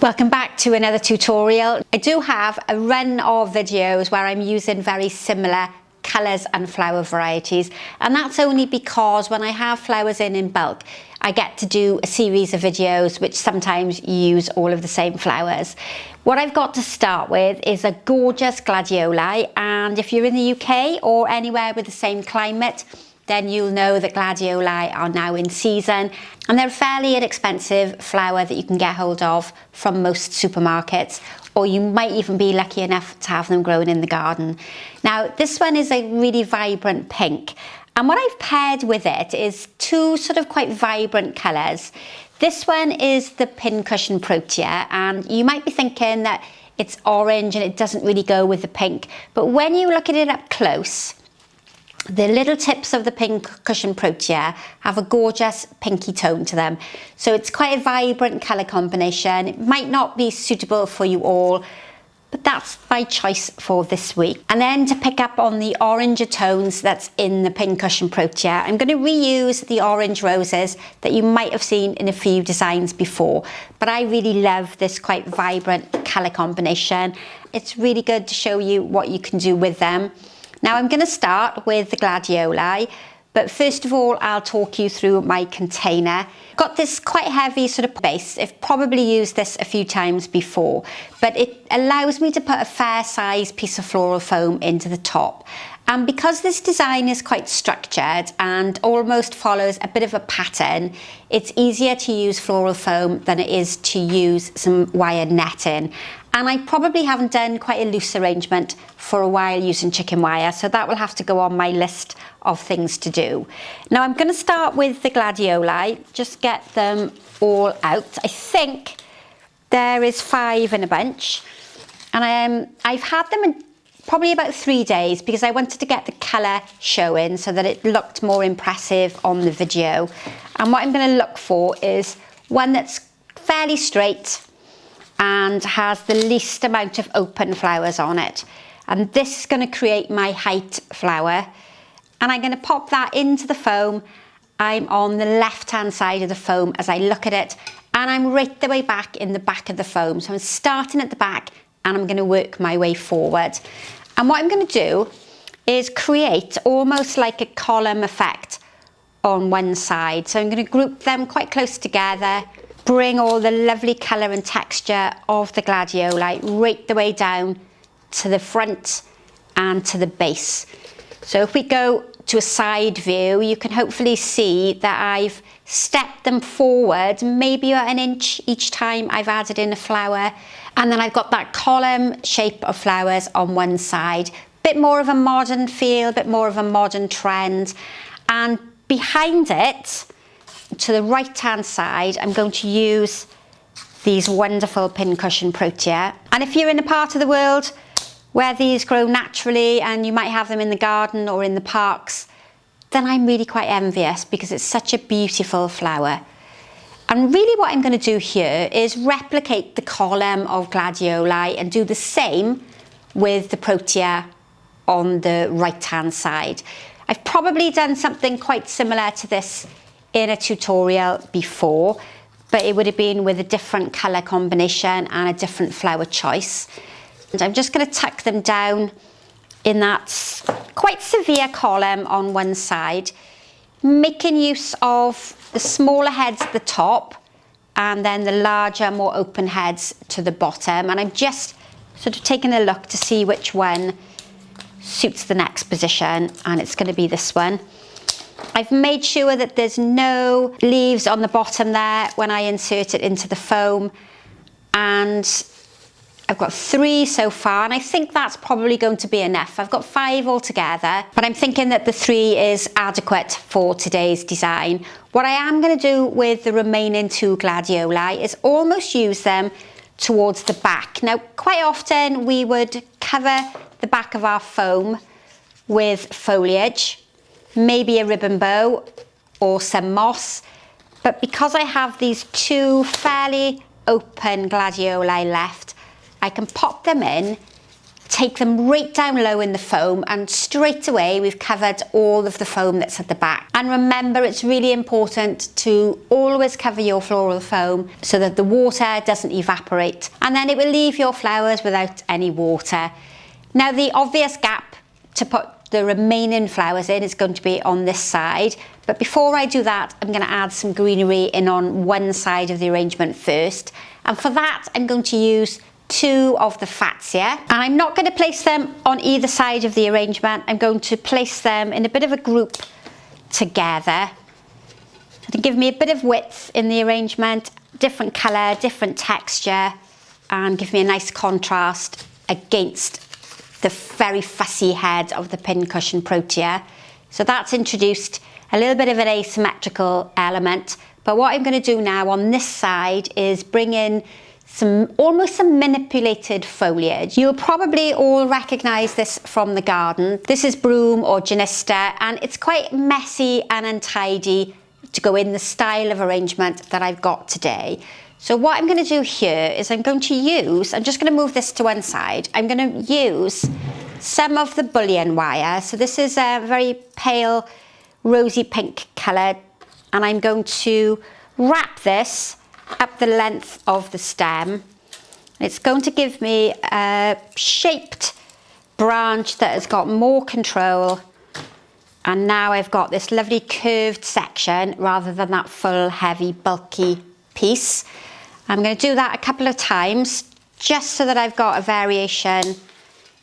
Welcome back to another tutorial. I do have a run of videos where I'm using very similar colours and flower varieties, and that's only because when I have flowers in bulk I get to do a series of videos which sometimes use all of the same flowers. What I've got to start with is a gorgeous Gladioli, and if you're in the UK or anywhere with the same climate, then you'll know that Gladioli are now in season, and they're a fairly inexpensive flower that you can get hold of from most supermarkets, or you might even be lucky enough to have them grown in the garden. Now this one is a really vibrant pink, and what I've paired with it is two sort of quite vibrant colours. This one is the Pincushion Protea, and you might be thinking that it's orange and it doesn't really go with the pink, but when you look at it up close, the little tips of the Pincushion Protea have a gorgeous pinky tone to them. So it's quite a vibrant colour combination. It might not be suitable for you all, but that's my choice for this week. And then to pick up on the oranger tones that's in the Pincushion Protea, I'm going to reuse the orange roses that you might have seen in a few designs before. But I really love this quite vibrant colour combination. It's really good to show you what you can do with them. Now I'm going to start with the Gladioli, but first of all I'll talk you through my container. Got this quite heavy sort of base. I've probably used this a few times before, but it allows me to put a fair size piece of floral foam into the top. And because this design is quite structured and almost follows a bit of a pattern, it's easier to use floral foam than it is to use some wire netting. And I probably haven't done quite a loose arrangement for a while using chicken wire, so that will have to go on my list of things to do. Now I'm going to start with the Gladioli, just get them all out. I think there is 5 in a bunch, and I've had them in probably about 3 days because I wanted to get the colour showing so that it looked more impressive on the video. And what I'm going to look for is one that's fairly straight and has the least amount of open flowers on it. And this is going to create my height flower. And I'm going to pop that into the foam. I'm on the left hand side of the foam as I look at it, and I'm right the way back in the back of the foam. So I'm starting at the back and I'm going to work my way forward. And what I'm going to do is create almost like a column effect on one side. So I'm going to group them quite close together, bring all the lovely colour and texture of the Gladioli right the way down to the front and to the base. So if we go to a side view, you can hopefully see that I've stepped them forward maybe about an inch each time I've added in a flower, and then I've got that column shape of flowers on one side. Bit more of a modern feel, bit more of a modern trend, and behind it to the right hand side I'm going to use these wonderful Pincushion Protea. And if you're in a part of the world where these grow naturally and you might have them in the garden or in the parks, then I'm really quite envious because it's such a beautiful flower. And really what I'm going to do here is replicate the column of Gladioli and do the same with the Protea on the right hand side. I've probably done something quite similar to this in a tutorial before, but it would have been with a different colour combination and a different flower choice. And I'm just going to tuck them down in that quite severe column on one side, making use of the smaller heads at the top and then the larger, more open heads to the bottom. And I'm just sort of taking a look to see which one suits the next position, and it's going to be this one. I've made sure that there's no leaves on the bottom there when I insert it into the foam, and I've got 3 so far, and I think that's probably going to be enough. I've got 5 altogether, but I'm thinking that the 3 is adequate for today's design. What I am going to do with the remaining 2 Gladioli is almost use them towards the back. Now, quite often we would cover the back of our foam with foliage, maybe a ribbon bow or some moss, but because I have these 2 fairly open Gladioli left, I can pop them in take them right down low in the foam, and straight away we've covered all of the foam that's at the back. And remember, it's really important to always cover your floral foam so that the water doesn't evaporate, and then it will leave your flowers without any water. Now, the obvious gap to put the remaining flowers in is going to be on this side, but before I do that, I'm going to add some greenery in on one side of the arrangement first, and for that I'm going to use 2 of the Fatsia, and I'm not going to place them on either side of the arrangement. I'm going to place them in a bit of a group together to give me a bit of width in the arrangement, different colour, different texture, and give me a nice contrast against the very fussy head of the Pincushion Protea. So that's introduced a little bit of an asymmetrical element, but what I'm going to do now on this side is bring in almost some manipulated foliage. You'll probably all recognise this from the garden. This is Broom or Genista, and it's quite messy and untidy to go in the style of arrangement that I've got today. So what I'm going to do here is I'm just going to move this to one side. I'm going to use some of the bullion wire. So this is a very pale rosy pink colour, and I'm going to wrap this up the length of the stem. It's going to give me a shaped branch that has got more control, and now I've got this lovely curved section rather than that full heavy bulky piece. I'm going to do that a couple of times just so that I've got a variation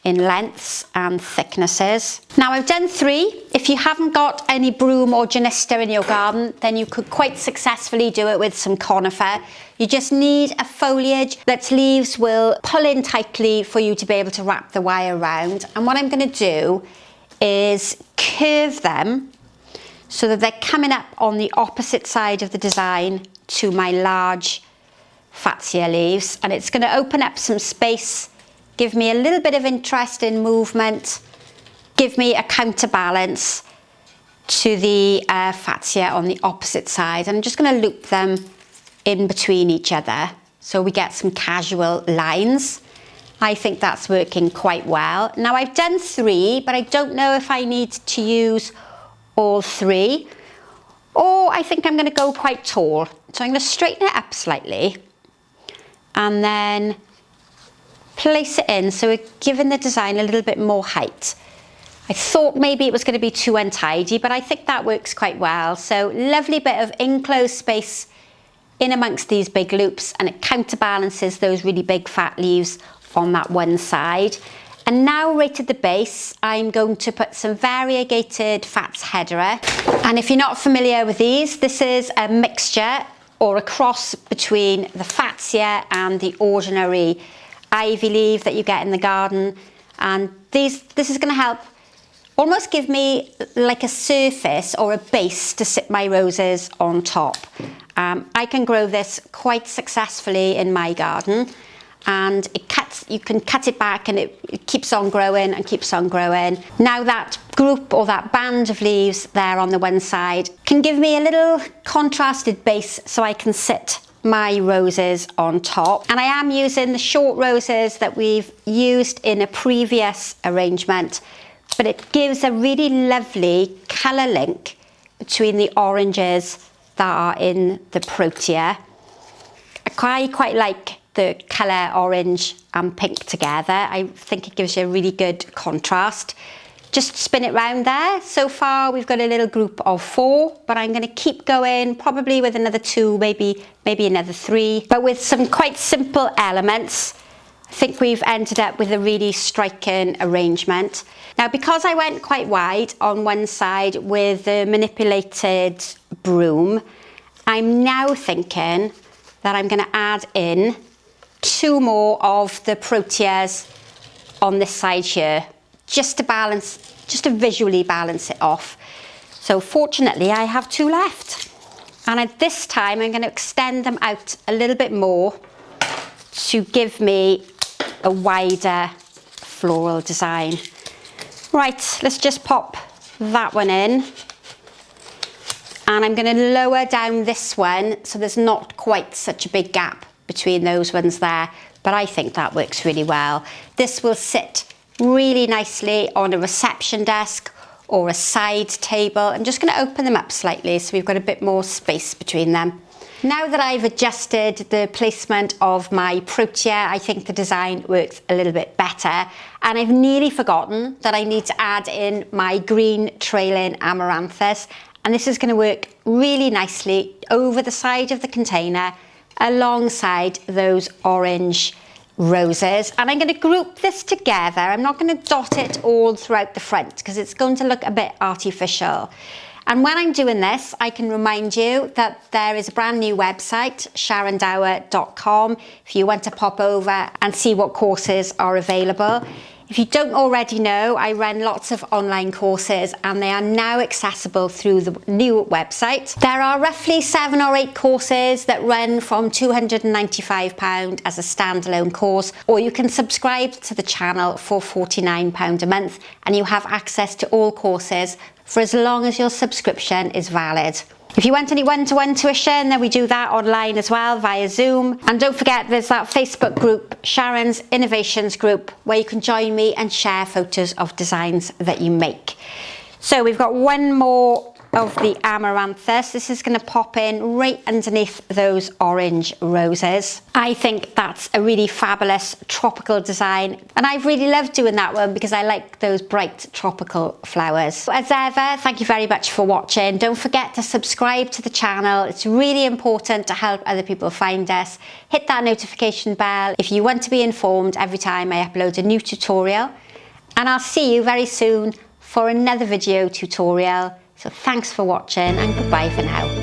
in lengths and thicknesses. Now I've done 3. If you haven't got any Broom or Genista in your garden, then you could quite successfully do it with some conifer. You just need a foliage that's leaves will pull in tightly for you to be able to wrap the wire around. And what I'm going to do is curve them so that they're coming up on the opposite side of the design to my large Fatsia leaves, and it's going to open up some space, give me a little bit of interest in movement, give me a counterbalance to the Fatsia on the opposite side. And I'm just going to loop them in between each other so we get some casual lines. I think that's working quite well. Now I've done 3, but I don't know if I need to use all 3, or I think I'm going to go quite tall. So I'm going to straighten it up slightly and then place it in, so we're giving the design a little bit more height. I thought maybe it was going to be too untidy, but I think that works quite well. So lovely bit of enclosed space in amongst these big loops, and it counterbalances those really big fat leaves on that one side. And now right at the base, I'm going to put some variegated Fatshedera. And if you're not familiar with these, this is a mixture or a cross between the Fatsia and the ordinary ivy leaf that you get in the garden. And this is going to help almost give me like a surface or a base to sit my roses on top. I can grow this quite successfully in my garden, and you can cut it back and it keeps on growing and keeps on growing. Now that group or that band of leaves there on the one side can give me a little contrasted base so I can sit my roses on top. And I am using the short roses that we've used in a previous arrangement, but it gives a really lovely colour link between the oranges that are in the Protea. I quite like the colour orange and pink together. I think it gives you a really good contrast. Just spin it round there. So far we've got a little group of 4, but I'm going to keep going, probably with another 2, maybe another 3, but with some quite simple elements. I think we've ended up with a really striking arrangement. Now, because I went quite wide on one side with the manipulated Broom, I'm now thinking that I'm going to add in 2 more of the Proteas on this side here, just to visually balance it off. So fortunately I have 2 left, and at this time I'm going to extend them out a little bit more to give me a wider floral design. Right, let's just pop that one in, and I'm going to lower down this one so there's not quite such a big gap between those ones there, but I think that works really well. This will sit really nicely on a reception desk or a side table. I'm just going to open them up slightly so we've got a bit more space between them. Now that I've adjusted the placement of my Protea, I think the design works a little bit better. And I've nearly forgotten that I need to add in my green trailing Amaranthus. And this is going to work really nicely over the side of the container alongside those orange roses. And I'm going to group this together. I'm not going to dot it all throughout the front because it's going to look a bit artificial. And when I'm doing this, I can remind you that there is a brand new website, sharondower.com, if you want to pop over and see what courses are available. If you don't already know, I run lots of online courses and they are now accessible through the new website. There are roughly 7 or 8 courses that run from £295 as a standalone course, or you can subscribe to the channel for £49 a month and you have access to all courses for as long as your subscription is valid. If you want any one-to-one tuition, then we do that online as well via Zoom. And don't forget, there's that Facebook group, Sharon's Innovations Group, where you can join me and share photos of designs that you make. So we've got one more of the Amaranthus. This is going to pop in right underneath those orange roses. I think that's a really fabulous tropical design, and I've really loved doing that one because I like those bright tropical flowers. As ever, thank you very much for watching. Don't forget to subscribe to the channel. It's really important to help other people find us. Hit that notification bell if you want to be informed every time I upload a new tutorial, and I'll see you very soon for another video tutorial. So thanks for watching and goodbye for now.